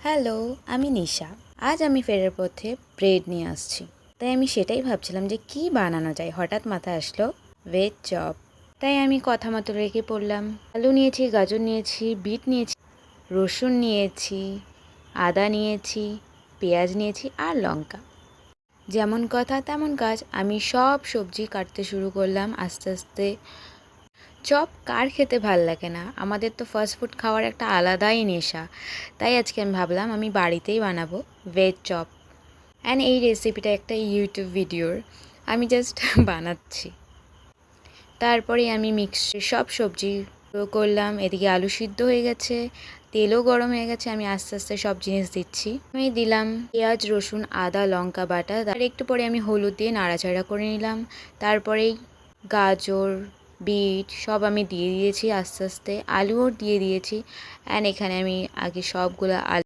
Hello, আমি নিশা। আজ আমি ফেরার পথে ব্রেড নিয়ে আসছি। তাই আমি সেটাই ভাবছিলাম যে কী বানানো যায়। হঠাৎ মাথায় আসলো ভেজ চপ। তাই আমি কথা মতো রেখে পড়লাম। আলু নিয়েছি, গাজর নিয়েছি, বিট নিয়েছি, রসুন নিয়েছি, আদা নিয়েছি, পেঁয়াজ নিয়েছি আর লঙ্কা। যেমন কথা তেমন কাজ, আমি সব সবজি কাটতে শুরু করলাম আস্তে আস্তে। চপ কার খেতে ভাল লাগে না? আমাদের তো ফাস্ট ফুড খাওয়ার একটা আলাদাই নেশা। তাই আজকে আমি ভাবলাম আমি বাড়িতেই বানাবো ভেজ চপ। অ্যান্ড এই রেসিপিটা একটা ইউটিউব ভিডিওর, আমি জাস্ট বানাচ্ছি। তারপরে আমি মিক্সে সব সবজি করলাম। এদিকে আলু সিদ্ধ হয়ে গেছে, তেলও গরম হয়ে গেছে। আমি আস্তে আস্তে সব জিনিস দিচ্ছি। আমি দিলাম পেঁয়াজ, রসুন, আদা, লঙ্কা বাটা। তার একটু পরে আমি হলুদ দিয়ে নাড়াচাড়া করে নিলাম। তারপরেই গাজর, বিট সব আমি দিয়ে দিয়েছি আস্তে আস্তে। আলুও দিয়ে দিয়েছি। অ্যান্ড এখানে আমি আগে সবগুলো